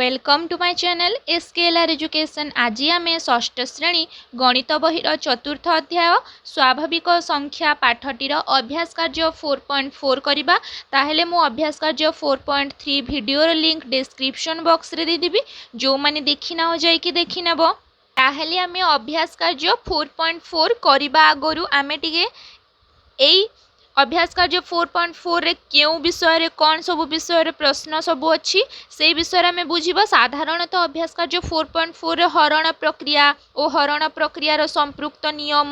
Welcome to my channel SKLR education. आज आम षष्ठ श्रेणी गणित बहिर चतुर्थ अध्याय स्वाभाविक संख्या पाठटीर अभ्यास कार्य 4.4 करबा। ताहेले मु अभ्यास कार्य 4.3 वीडियोर लिंक डिस्क्रिप्शन बॉक्स रे देदेबी। जो माने देखि ना हो जाय कि देखि नेबो। ताहेले आमे अभ्यास कार्य 4.4 करबा आगरु आमे टिके एई अभ्यास कार्य 4.4 रे केउ विषय रे कौन सब विषय रे प्रश्न सब अच्छी से विषय में बुझिबा। साधारणतः अभ्यास कार्य 4.4 रे हरण प्रक्रिया और हरण प्रक्रिया रो संपृक्त नियम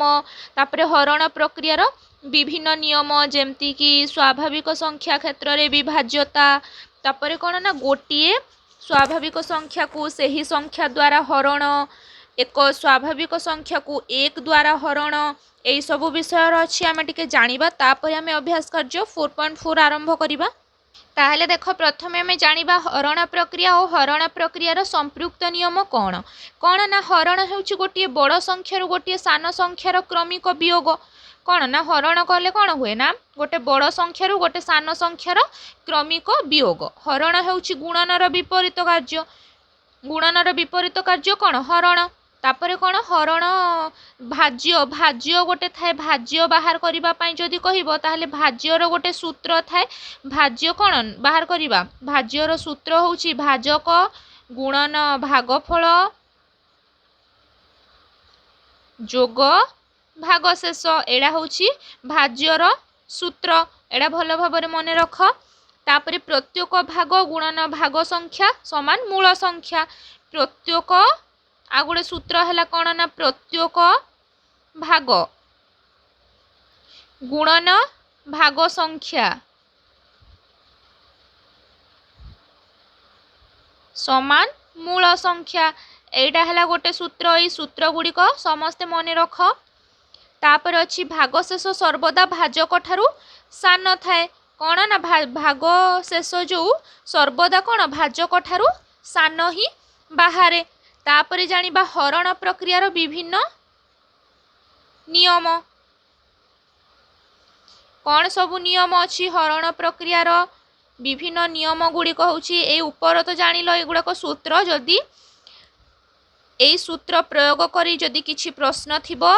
तापरे हरण प्रक्रिया रो विभिन्न नियम जेमती कि स्वाभाविक संख्या क्षेत्र रे विभाज्यता तापरे कोन ना गोटिए स्वाभाविक संख्या को सही संख्या द्वारा हरण एक स्वाभाविक संख्या को एक द्वारा हरण यही सब विषय अच्छी आम टे जाना। तापर आम अभ्यास कार्य 4.4 आरंभ करवा। ताहले देख प्रथमे आम जाना हरण प्रक्रिया और हरण प्रक्रियार संपृक्त नियम कौन कौन ना हरण होउछि गोटे बड़ संख्यार गोटे सान संख्यार क्रमिक वियोग। कौन ना हरण कले कौन हुए ना गोटे बड़ संख्यार गोटे सान संख्यार क्रमिक वियोग। हरण होउछि गुणनर विपरीत कार्य। गुणनर विपरीत कार्य कौन हरण। तापरे कौन हरण भाज्य भाज्य गोटे थाए भाज्य बाहर करबा पई जदि कहिबो ताहले भाज्यर गोटे सूत्र थाए। भाज्य कौन बाहर करबा भाज्यर सूत्र होउछि भाजक गुणन भागफल जोग भागशेष। एडा होउछि भाज्यर सूत्र। एडा भल भाबरे मने रख। तापरे प्रत्येक भाग गुणन भाग संख्या समान मूल संख्या। प्रत्येक आ गोटे सूत्र है कौन ना प्रत्येक भाग गुणन भाग संख्या समान मूल संख्या। एटा है गोटे सूत्र। ये सूत्र गुड़िक समस्ते मन रख। तापर अच्छी भागशेष सर्वदा भाजक ठारू सान थाए। कौन ना भागशेष जो सर्वदा कौन भाजक ठारू सान ही बाहरे। तापरे जानिबा हरण प्रक्रियार विभिन्न नियम कौन सबु नियम अच्छी हरण प्रक्रियार विभिन्न नियम गुड़िक होउछि ए ऊपर तो जानिल एगुड़ाक सूत्र। जदि ए सूत्र प्रयोग करी जदि किछि प्रश्न थिबो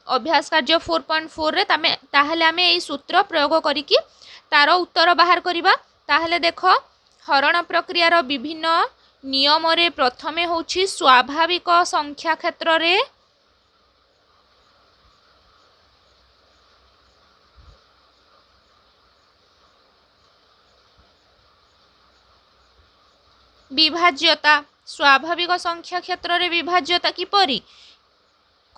अभ्यास कार्य 4.4 रे ताहले आमे ए सूत्र प्रयोग करिकि तार उत्तर बाहर करिबा। ताहले देख हरण प्रक्रियार विभिन्न नियम रे प्रथमे होउछि स्वाभाविक संख्या क्षेत्र रे विभाज्यता। स्वाभाविक संख्या क्षेत्र रे विभाज्यता किपरि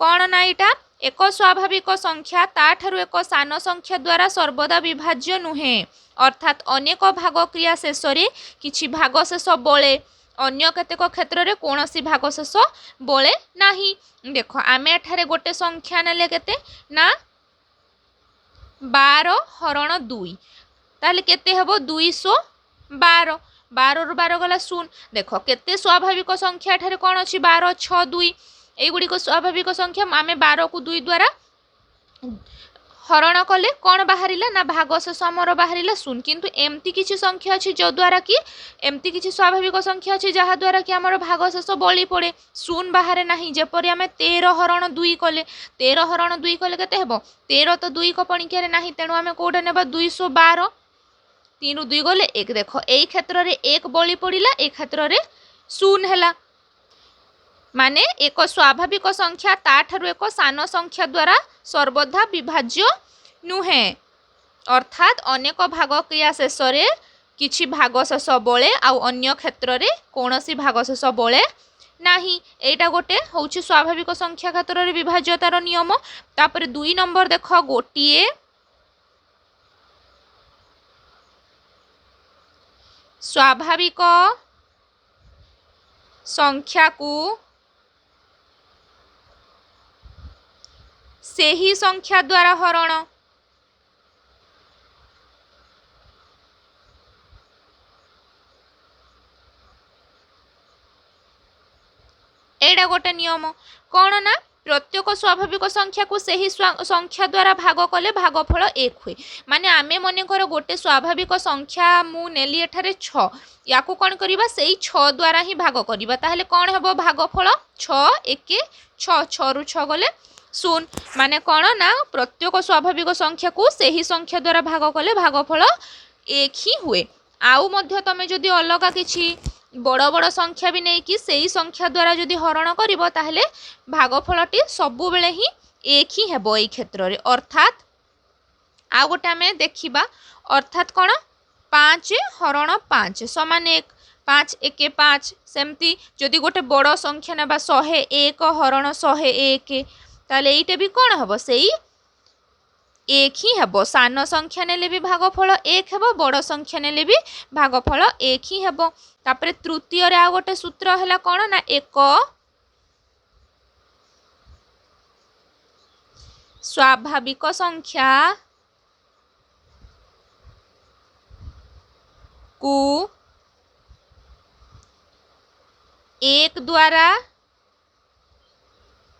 कौन ना इटा एक स्वाभाविक संख्या ताठारु एक सान संख्या द्वारा सर्वदा विभाज्य नुहे। अर्थात अनेक भाग क्रिया शेष रे किछि भागशेष बळे अन्य केतेक क्षेत्र रे कोनोसी भागशेष बळे नाही। देख आमे एठारे गोटे संख्या नेले केते ना 12 हरण 2 ताले केते हेबो 212। 12 रु 12 गला शून। देख केते स्वाभाविक संख्या एठारे कोन अछि 12 6 2 एई गुडी को स्वाभाविक संख्या आमे 12 को 2 द्वारा हरण कले कौन बाहरिला ना भागशेष हमर बाहरिला शून्य। किंतु एमती किछि संख्या अछि जो द्वारा कि एमती किछि स्वाभाविक संख्या अछि जहा द्वारा कि हमर भागशेष बळी पड़े शून्य बाहरे नाही। जेपरि आमे 13 हरण 2 कले 13 हरण 2 कले केते हेबो 13 तो 2 को पणिक्या रे नाही। तेणु आमे कोडा नेबा 212 3 रु 2 गले 1। देख एई क्षेत्र रे 1 बळी पड़िला ए क्षेत्र रे शून्य हैला। माने एक स्वाभाविक संख्या ताठारु एक सान संख्या द्वारा सर्वदा विभाज्य नुहे। अर्थात अनेक भाग क्रिया शेष रे किछि भागशेष बळे आउ अन्य क्षेत्र रे कोनोसी भागशेष बळे नाही। एटा गोटे होउछि स्वाभाविक संख्या क्षेत्र रे विभाज्यतार नियम। तापर 2 नंबर देख गोटिए स्वाभाविक संख्या को सेही संख्या द्वारा हरण। एडा गोटे नियम कौन ना प्रत्येक स्वाभाविक संख्या को सही संख्या द्वारा भाग कले भागफल 1 हुए। माने आमे मनकर गोटे स्वाभाविक संख्या मु नेली एठारे 6 या को कौन करिबा सेई 6 द्वारा ही भाग करिबा ताहले कौन हेबो भागफल 6 1 6 6 रु 6 गले 0 माने कौन ना प्रत्येक स्वाभाविक संख्या को सही संख्या द्वारा भाग कले भागफल 1 ही हुए। आउ मध्य तमे जदि अलगा किछि बड़ बड़ संख्या भी नहीं कि सही संख्या द्वारा जदि हरण करिबो ताहले भागफलटी सबु बेले ही 1 ही हेबो एई क्षेत्र रे। अर्थात आ गोटे आमे देखिबा अर्थात कौन 5 हरण 5 समान 1 5 1 5 सेमती जदि गोटे बड़ संख्या नेबा 101 हरण 101 ताले एइटे भी कौन हेबो सेई 1 ही हेबो। सान संख्या नेले भी भागफल 1 हेबो बड़ संख्या नेले भी भागफल 1 ही हेबो। तापरे तृतीय रे आ गोटे सूत्र हैला कौन ना 1 स्वाभाविक संख्या को 1 द्वारा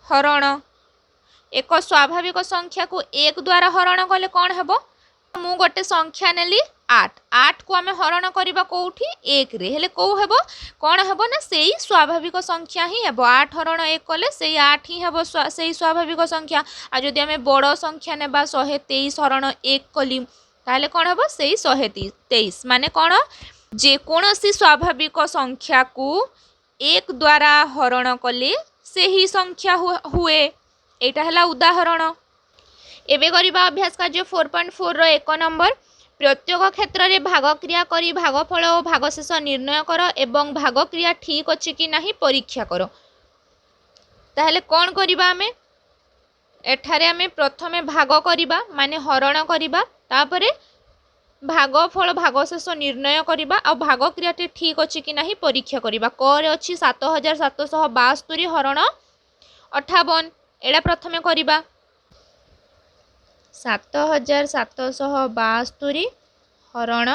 हरण एक स्वाभाविक संख्या को 1 द्वारा हरण कले कौन हेबो मु गोटे संख्या नेली 8 8 को आमे हरण करिबा कोउठी 1 रे हेले को हेबो कौन हेबो ना सेई स्वाभाविक संख्या ही हेबो 8 हरण 1 कले सेई 8 ही हेबो सेई स्वाभाविक संख्या। आ जदि आमे बड़ संख्या नेबा 123 हरण 1 कली ताले कौन हेबो सेई 123 माने कौन जे कोनोसी स्वाभाविक संख्या को 1 द्वारा हरण कले सेही संख्या हुए। एटा हला उदाहरण। एबे करिबा अभ्यास कार्य 4.4 रो 1 नंबर प्रत्येक क्षेत्र रे भाग क्रिया करी भागफल और भागशेष निर्णय कर एवं भाग क्रिया ठीक अछि कि नाही परीक्षा करो। ताहले कोन करिबा आमे एठारे आमे प्रथमे भाग करिबा माने हरण करिबा तापरे भागफल भागशेष निर्णय करिबा आ भाग क्रियाटी ठीक अछि कि नाही परीक्षा करिबा। क रे अछि 7772 हरण 58 एडा प्रथमे करिबा 7772 हरण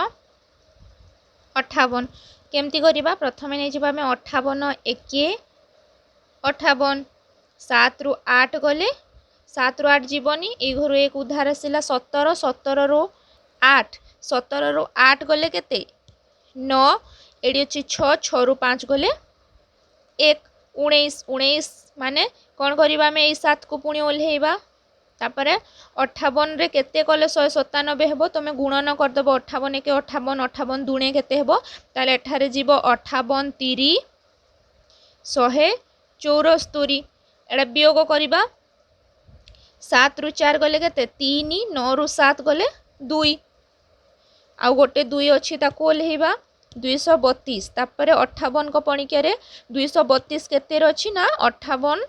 58 केमती करिबा प्रथमे नै जिबा में 58 1 58 7 रु 8 गले 7 रु 8 जीवनी ए घरु एक उधार आसिला 17 17 रु 8 17 रु 8 गले केते 9 एडी अछि 6 6 रु 5 गले 1 19 19 माने कौन करिबा में ए 7 को पुणी ओल्हेइबा तापरे 58 रे केते कले 197 हेबो तमे गुणन कर देबो 58 के 58 58 दुणे केते हेबो ताले एठारे जीवो 58 30 174 एडा वियोग करिबा 7 रु 4 गले केते 3 9 रु 7 गले 2 आ गोटे 2 अछि ताको ओल्हेइबा 232 तापरे 58 को पणिक्या रे 232 केते रो अछि ना 58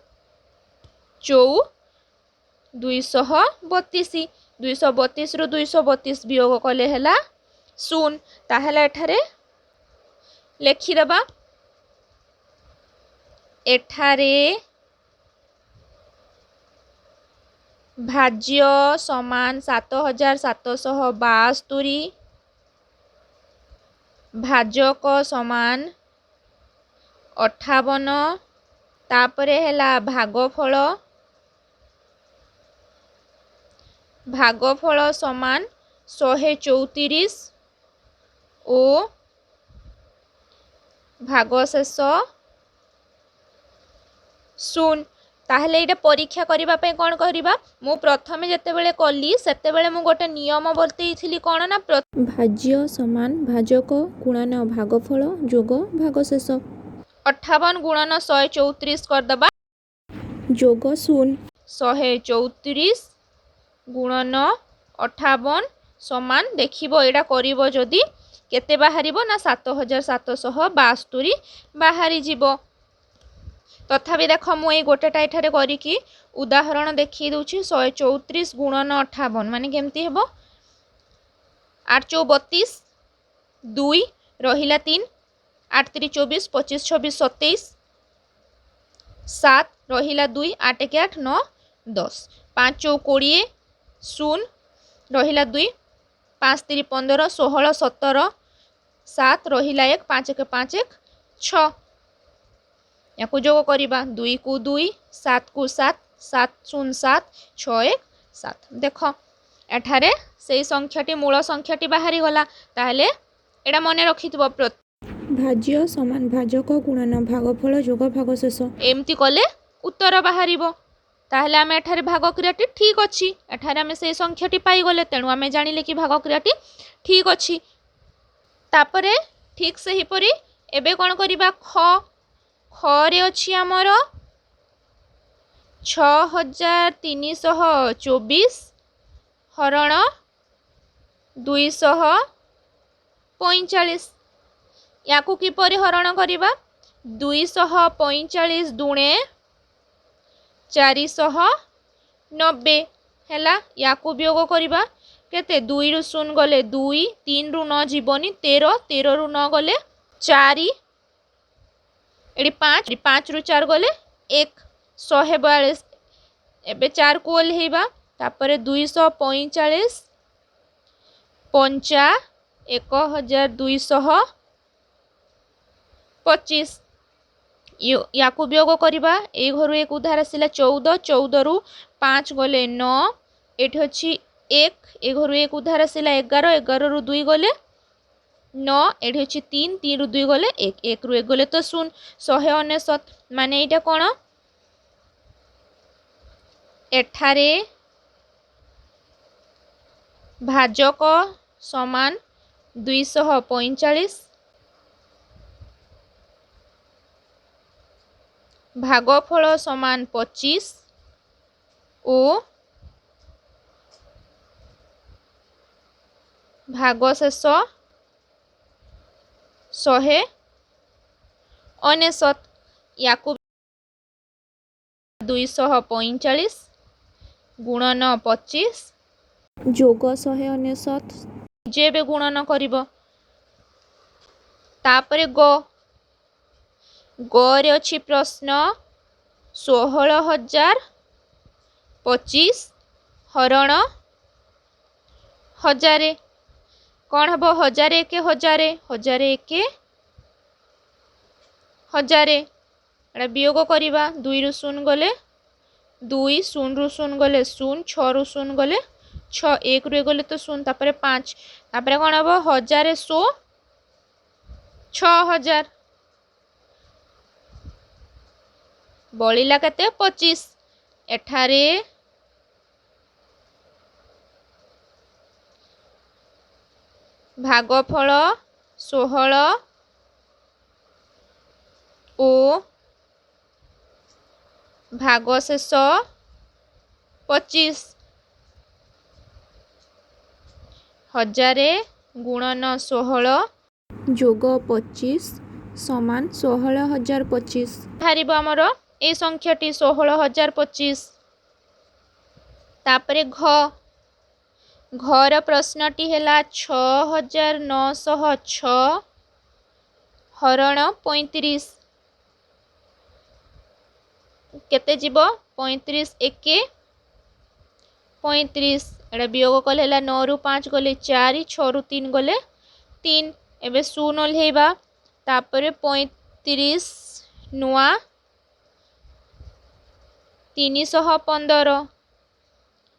232 232 रु 232 वियोग कले हला 0 ताहला एठारे लेखि दबा एठारे भाज्य समान 7772 भाजक समान 58 तापरे हला भागफल समान 134 ओ भागशेष 0 ताहले एटा परीक्षा करिबा पे कोन करिबा मु प्रथमे जते बेले कली सेते बेले मु गोटे नियम बर्तेइथिली कोन ना भाज्य समान भाजक गुणन भागफल जोग भागशेष 58 गुणन 134 कर दबा जोग 0 134 गुणन 58 समान देखिबो एडा करिबो जदी केते बाहरिबो ना 7772 बाहरी जीवो। तथापि देख मु ए गोटेटा एठारे करी कि उदाहरण देखि दउछि 134 गुणन 58 माने केमती हेबो 8 4 32 2 रहिला 3 8 3 24 25 26 27 7 रहिला 2 8 1 8 9 10 5 4 20 0 रहिला 2 5 3 15 16 17 7 रहिला 1 5 1 5 1 6 याकु जोग करिबा 2 को 2 7 को 7 707 617 देख एठारे से संख्याटी मूल संख्याटी बाहरी गला ताहले एटा मने रखिथिबो भाज्य समान भाजक गुणन भागफल जोग भागशेष एमती कले उत्तर बाहरिबो ताहले आमे एठारे भाग क्रियाटी ठीक अछि एठारे आमे से संख्याटी पाई गले तेणु आमे जानिले कि भाग क्रियाटी ठीक अछि तापरे ठीक से हिपरि एबे कोन करिबा ख रे अछि हमर 6324 हरण 245 याकू किपरि हरण करिबा 245 दुणे 490 हैला याकू वियोग करिबा केते 2 रु 0 गले 2 3 रु 9 जीवनी 13 13 रु 9 गले 4 एडी 5 रु 4 गले 1 142 एबे 4 को ओल्हेबा तापरे 245 पंचा 1225 याकू वियोग करिबा ए घरु एक उधार आसिला 14 14 रु 5 गले 9 एठी अछि 1 ए घरु एक उधार आसिला 11 11 रु 2 गले 9 एठी अछि 3 3 रु 2 गले 1 1 रु 1 गले तो 0 199 माने एटा कोन एठारे भाजक समान 245 भागफल समान 25 ओ भागशेष 199 याकू 245 गुणन 25 जोग 199 जेबे गुणन करिबो तापरे ग रे अछि प्रश्न 16025 हरण 1000 कौन हबो 1000 1 1000 1000 1 1000 एटा वियोग करिबा 2 रु 0 गले 2 0 रु 0 गले 0 6 रु 0 गले 6 1 रु गले तो 0 तापरे 5 तापरे कौन हबो 1000 100 6000 बलिला केते 25 एठारे भागफल 16 ओ भागशेष 25 1000 गुणन 16 जोग 25 समान 16025 हारिबो हमर ए संख्याटी 16025 तापरे घर प्रश्नटी हैला 6906 हरण 35 केते जीवो 35 1 35 एटा वियोग कले हैला 9 रु 5 गले 4 6 रु 3 गले 3 एबे 0 ओल्हेबा तापरे 35 नुआ 315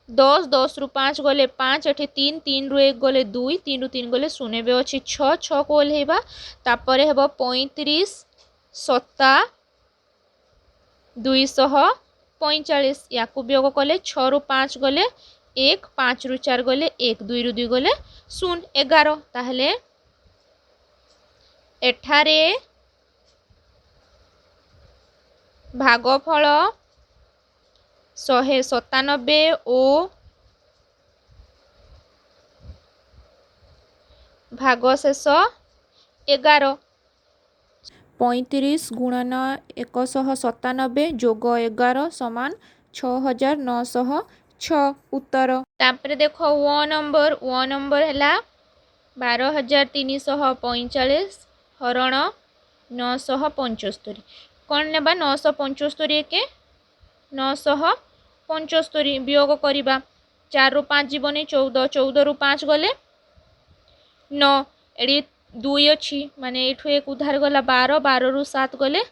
10 10 रु 5 गले 5 एठी 3 3 रु 1 गले 2 3 रु 3 गले 0 एबे अछि 6 6 को ओल्हेबा तापरे हेबो 35 7 245 याकू वियोग कले 6 रु 5 गले 1 5 रु 4 गले 1 2 रु 2 गले 0 11 ताहले एठारे भागफल 197 ओ भागशेष 11 35 गुणन 197 जोग 11 समान 6906 उत्तर तापरे देखो वो नंबर हैला 12345 हरण 975 कौन नेबा 975 के 975 वियोग करिबा 4 रु 5 जीवनी 14 14 रु 5 गले 9 एडी 2 अछि माने एठु एक उधार गला 12 12 रु 7 गले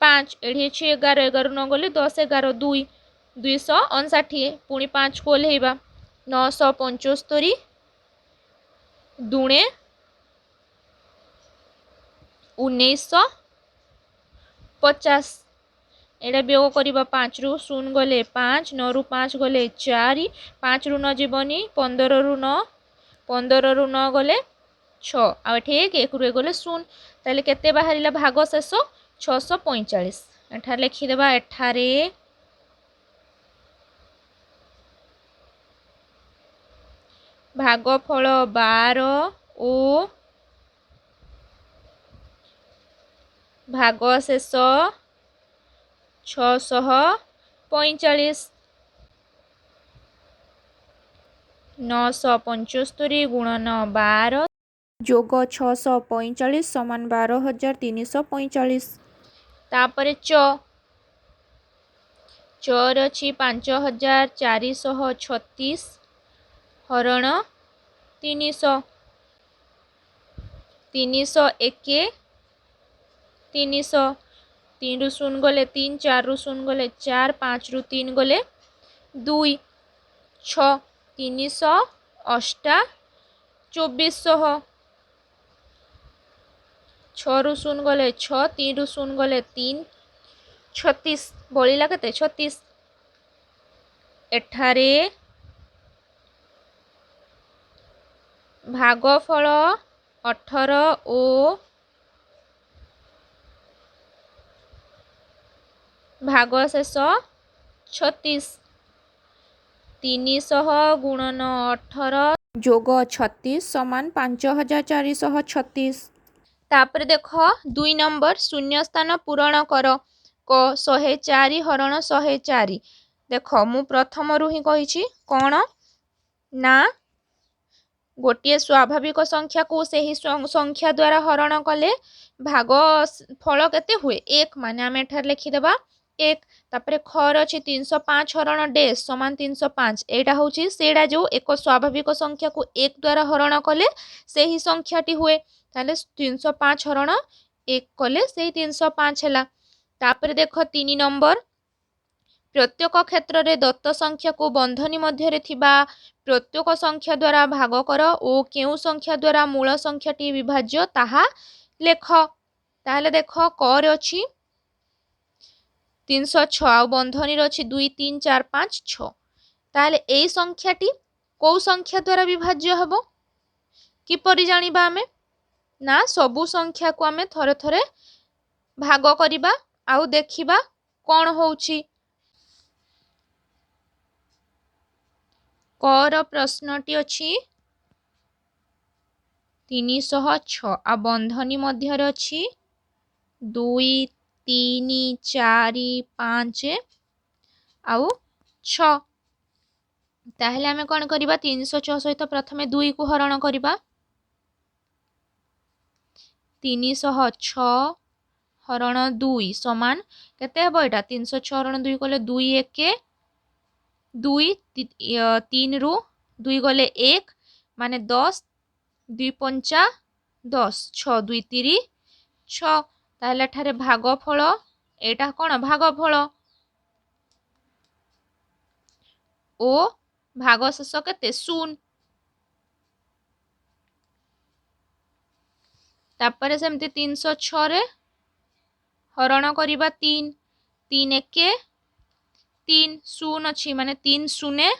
5 एठी अछि 11 11 न गले 10 11 2 259 पुणी 5 को ओल्हेइबा 975 दुणे 1950 एटा वियोग करिबा 5 रु 0 गले 5 9 रु 5 गले 4 5 रु न जीवनी 15 रु 9 15 रु 9 गले 6 आ एठी 1 रु गले 0 ताले केते बाहरिला भाग शेष 645 एठार लिखि देबा एठारे भागफल 12 ओ भाग शेष 645 975 गुणन 12 जोग 645 समान 12,345। तापरे चर अछि 5436 हरण 300 301 300 3 रु 0 गले 3 4 रु 0 गले 4 5 रु 3 गले 2 6 308 2400 6 रु 0 गले 6 3 रु 0 गले 3 36 बलिला केते 36 एठारे भागफल 18 ओ भाग शेष 36 300 गुणन 18 जोग 36 समान 5,436। तापर देख 2 नंबर शून्य स्थान पूरण कर क 104 हरण 104 देख मु प्रथम रु ही कही कौन ना गोटे स्वाभाविक संख्या को सही संख्या द्वारा हरण कले भाग फल केते हुए 1 माने आम एठार लिखिदेबा 1 तापरे खर अछि 305 हरण डेश समान 305 एटा होची सेडा जो एक स्वाभाविक संख्या को 1 द्वारा हरण कले सही संख्याटी हुए ताले 305 हरण 1 कले सही 305 हैला तापरे देख 3 नंबर प्रत्येक क्षेत्र रे दत्त संख्या को बंधनी मध्य रे थिबा प्रत्येक संख्या द्वारा भाग कर ओ केउ संख्या द्वारा मूल संख्याटी विभाज्य ताहा लेख ताहले देख कर अछि 306 आ बंधनी रे अछि 2 3 4 5 6 ताहले एई संख्याटी को संख्या द्वारा विभाज्य हबो किपरि जानिबा आमे ना सबु संख्या को आमे थरे थरे भाग करिबा आउ देखिबा कोन होउची कर प्रश्नटी अछि 306 आ बंधनी मध्य अछि 2 3 4 5 आउ 6 ताहले आमे कोन करिबा 306 सहित प्रथमे 2 को हरण करिबा 306 हरण 2 समान केते हबो एटा 306 हरण 2 कले 2 1 2 3 रु 2 गले 1 माने 10 2 5 10 6 2 3 6 ताहले ठारे भागफल एटा कोन भागफल ओ भाग शेष केते 0 तापरे सेमते 306 रे हरण करिबा 3 3 1 3 0 अछि माने 3 0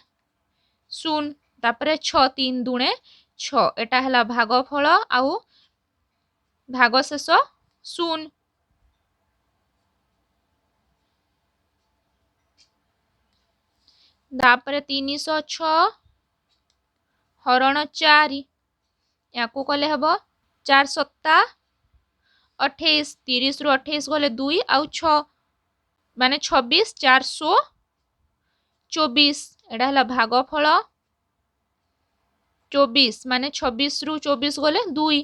0 तापरे 6 3 दुणे 6 एटा हला भागफल आउ भाग शेष 0 तापरे 306 हरण 4 याकू कले हबो 4 7 28 30 रु 28 गले 2 आउ 6 माने 26 424 एटा हला भागफल 24 माने 26 रु 24 गले 2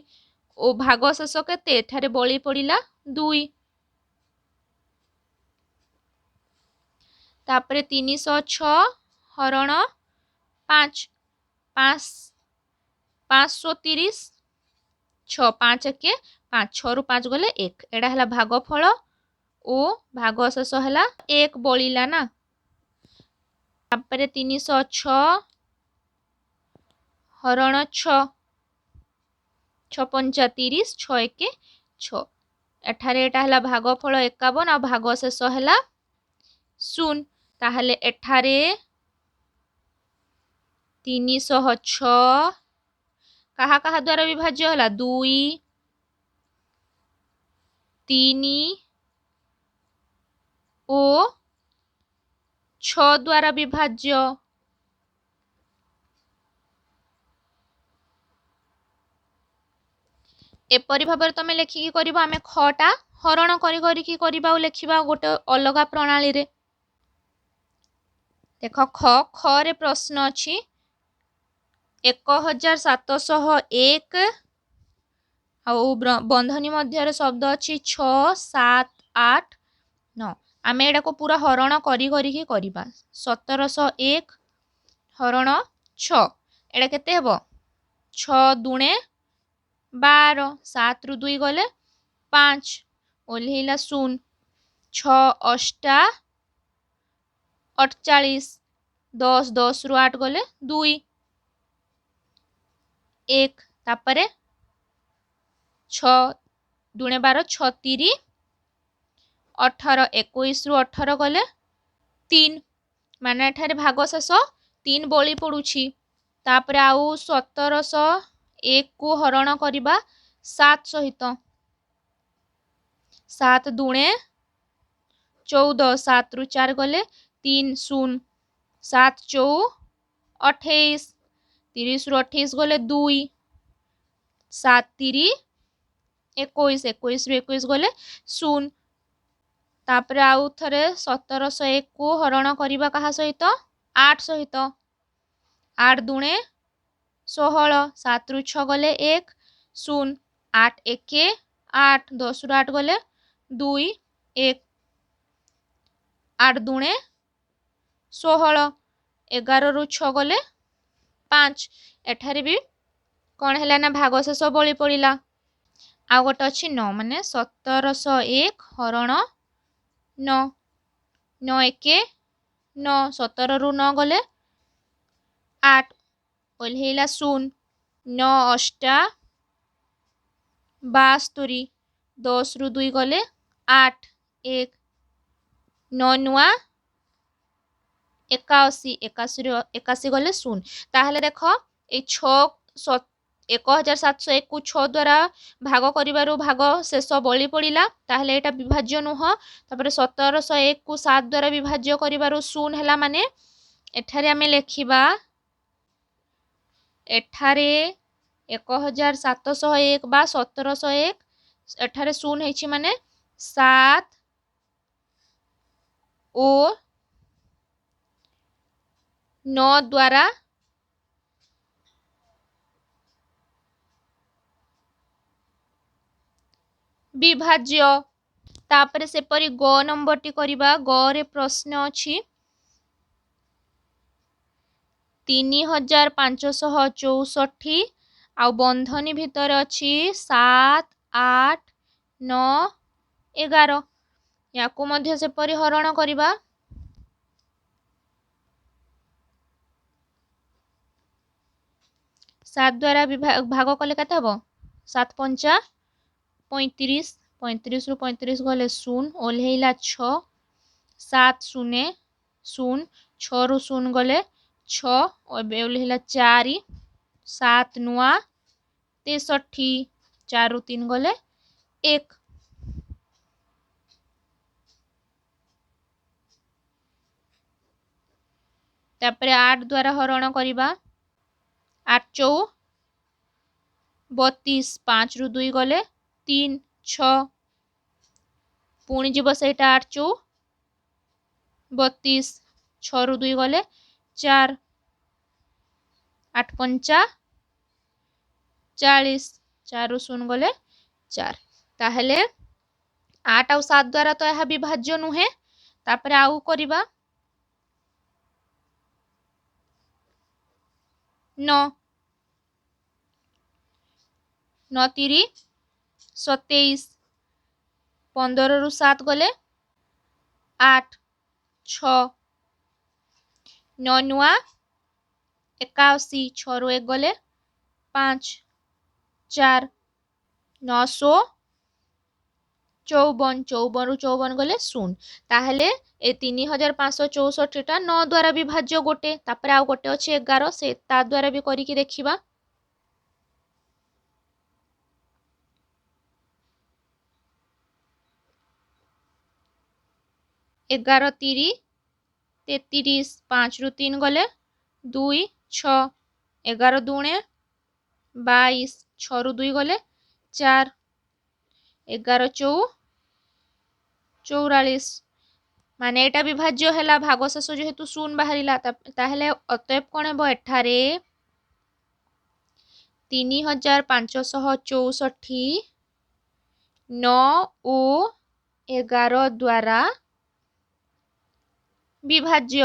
ओ भाग शेष केते एठारे बळी पड़िला 2 तापरे 306 हरण 5 5 530 6 5 1 5 6 रु 5 गले 1 एटा हला भागफल ଓ ଭାଗ ଶେଷ ହେଲା 1 ବଳିଲା ନା। ତାପରେ 306 ହରଣ 6 6 5 30 6 1 6। ଏଠାରେ ଏଟା ହେଲା ଭାଗଫଳ 51 ଆଉ ଭାଗ ଶେଷ ହେଲା 0। ତାହେଲେ ଏଠାରେ 306 କାହା କାହା ଦ୍ୱାରା ବିଭାଜ୍ୟ ହେଲା 2 3 ଓ 6 ଦ୍ୱାରା ବିଭାଜ୍ୟ। एपरी भाव तुम लेखिकी कर आम खटा हरण करी और लिखा गोटे अलग प्रणाली रे। देख ख ख रे प्रश्न अच्छी 1701 बंधनी मध्य शब्द अच्छी 6 7 8 9। आम एडा को पूरा हरण करी 1701 हरण 6 एडा केते हेबो 6 दुणे 12 7 रु 2 गले 5 ओल्हेला 0 6 8 48 10 10 रु 8 गले 2 1 तापरे 6 दुणे 12 36 18 21 रु 18 गले 3 माने एठारे भाग शेष 3 बळी पडुछि। तापरे आउ 1701 को हरण करिबा 7 सहित 7 दुणे 14 7 रु 4 गले 3 0 7 4 28 30 रु 28 गले 2 7 3 21 21 रु 21 गले 0। तापरे आउ थरे 1701 को हरण करिबा कहा सहित 8 सहित 8 दुणे 16 7 रु 6 गले 1 0 8 1 8 10 रु 8 गले 2 1 8 दुणे 16 11 रु 6 गले 5। एठारे भी कौन है ना भाग शेष बळी पड़िला। आउ गोटे अच्छी 9 माने 1701 हरण 9 9 1 9 17 रु 9 गले 8 ओल्हेला 0 9 8 72 10 रु 2 गले 8 1 9 नुआ 81 81 गले 0। ताहले देख ए 6 1701 को 6 द्वारा भाग करिबारु भाग शेष बळी पड़िला ताहले एटा विभाज्य नुह। तापर 1701 को 7 द्वारा विभाज्य करिबारु 0 हैला माने एठारे आमे लेखिबा एठारे 1701 बा 1701 एठारे 0 हेछि माने 7 ओ 9 द्वारा विभाज्य। तापर सेपरी ग नंबर टी करिबा ग रे प्रश्न अछि 3564 आ बंधनी भितर अछि 7 8 9 11 याकू मध्य सेपरी हरण करिबा 7 द्वारा भाग कले केते हबो 7 5 35 35 रु 35 गले 0 ओल्हेला 6 7 0 0 6 रु 0 गले 6 ओल्हेला 4 7 नुआ 63 4 रु 3 गले 1। तापरे 8 द्वारा हरण करिबा 8 4 32 5 रु 2 गले 3 6 पुणी जीव सेटा 8 4 32 6 रु 2 गले 4 8 5 40 4 रु 0 गले 4। ताहले 8 और 7 द्वारा तो यह विभाज्य नुहे। तापरे आउ करिबा 9 9 3 27 15 रु 7 गले 8 6 9 नुआ 81 6 रु 1 गले 5 4 954 54 रु 54 गले 0 ताहले ए 3564 टा 9 द्वारा विभाज्य गोटे तापर आ गोटे अछि 11 से ता द्वारा भी करी कि देखिबा 11 30 33 5 रु 3 गले 2 6 11 दूणे 22 6 रु 2 गले 4 11 44 माने एटा विभाज्य हैला भागशेष जेहेतु शून्य बाहरिला ताहेले अतएव कोन हेबो एठारे 3564 9 ओ 11 द्वारा विभाज्य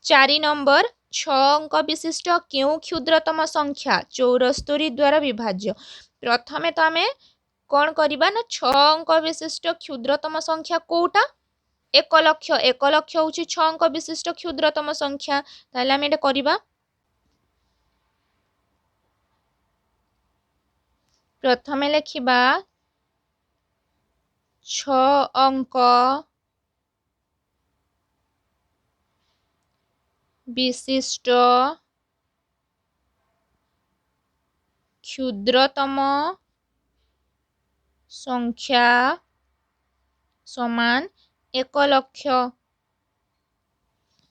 4 नंबर 6 अंक विशिष्ट क्यों क्षुद्रतम संख्या 74 द्वारा विभाज्य प्रथमे तो आमे कौन करिबा ना 6 अंक विशिष्ट क्षुद्रतम संख्या कोटा 1 लक्ष होची 6 अंक विशिष्ट क्षुद्रतम संख्या ताले आमे एटा करिबा प्रथमे लेखिबा 6 अंक विशिष्ट क्षुद्रतम संख्या समान 1 लक्ष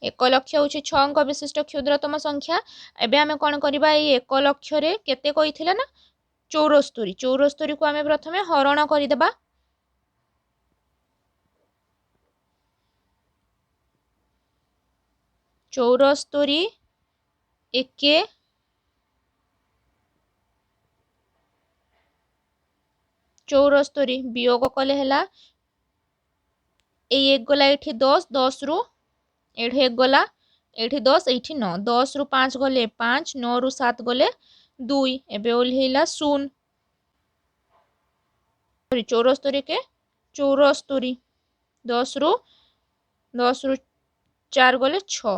1 लक्ष होची 6 अंक विशिष्ट क्षुद्रतम संख्या एबे आमे कोन करिबा ए 1 लक्ष रे केते कहिथिला ना 74 74 को आमे प्रथमे हरण करि देबा 74 एके 74 वियोग कले हैला ए 1 गला एठी 10 10 रु एठी 1 गला एठी 10 एठी 9 10 रु 5 गले 5 9 रु 7 गले 2 एबे ओल्हेला 0 74 के 74 10 रु 4 गले 6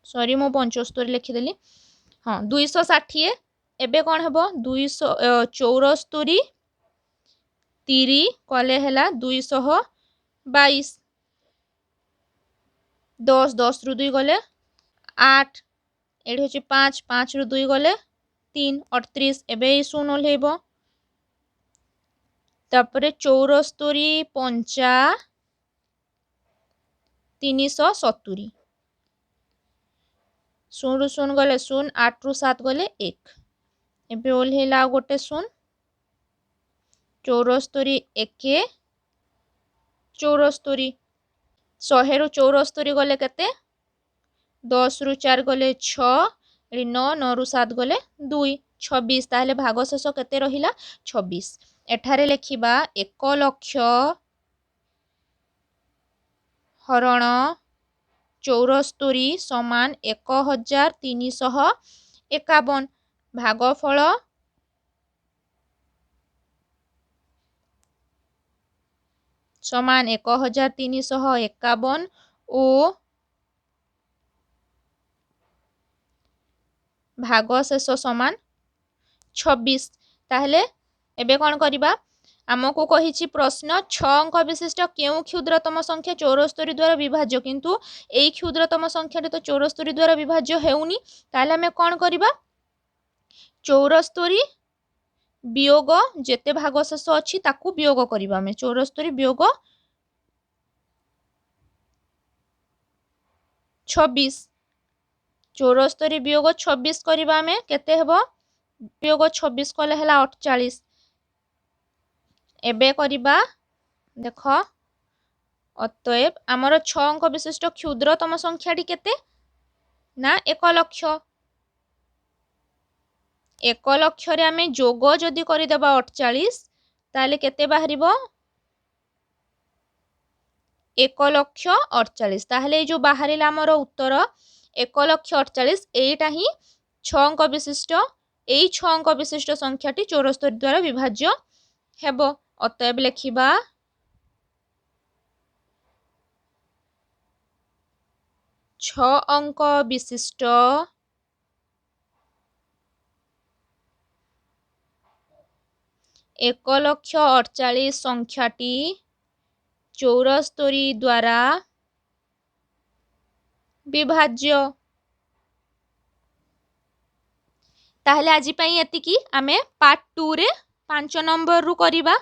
सॉरी मो 75 लिखि देली हां 260 एबे कोन हेबो 274 30 कले हैला 222 10 10 रु 2 गले 8 एठी होची 5 5 रु 2 गले 3 38 एबे ई 0 ओल्हेबो तापरे 74 पंचा 370 0 रु 0 गले 0 8 रु 7 गले 1 एबे ओल्हेला गोटे 0 74 एके 74 100 रु 74 गले केते 10 रु 4 गले 6 एडी 9 9 रु 7 गले 2 26 ताहले भागशेष केते रहिला 26 एठारे लेखिबा 1 लक्ष हरण 74 समान 1351 भागफल समान 1351 ओ भागशेष समान 26 ताहले एबे कोन करिबा आमको कहिछि प्रश्न 6 अंक विशिष्ट क्यों क्षुद्रतम संख्या 74 द्वारा विभाज्य किंतु एई क्षुद्रतम संख्या तो 74 द्वारा विभाज्य हेउनी ताले हमें कोन करिबा 74 वियोग जेते भागशेष अछि ताकू वियोग करिबा हमें 74 वियोग 26 74 वियोग 26 करिबा हमें केते हेबो वियोग 26 कले हला 48 एबे करिबा देखो अतएव आमर 6 अंक विशिष्ट क्षुद्रतम संख्याटी केते ना 1 लक्ष 1 लक्ष रे आमे जोग जदि करि देबा 48 ताले केते बाहरिबो 1 लक्ष 48 ताहले जो बाहरिला आमर उत्तर 1 लक्ष 48 एटा ही 6 अंक विशिष्ट एई 6 अंक विशिष्ट संख्याटी 74 द्वारा विभाज्य ହେବ। ଅତଏବ ଲେଖିବା 6 ଅଙ୍କ ବିଶିଷ୍ଟ ଏକ ଲକ୍ଷ 48 ସଂଖ୍ୟାଟି 74 ଦ୍ୱାରା ବିଭାଜ୍ୟ। ତାହେଲେ ଆଜି ପାଇଁ ଏତିକି। ଆମେ ପାର୍ଟ 2 ରେ 5 ନମ୍ବରରୁ କରିବା।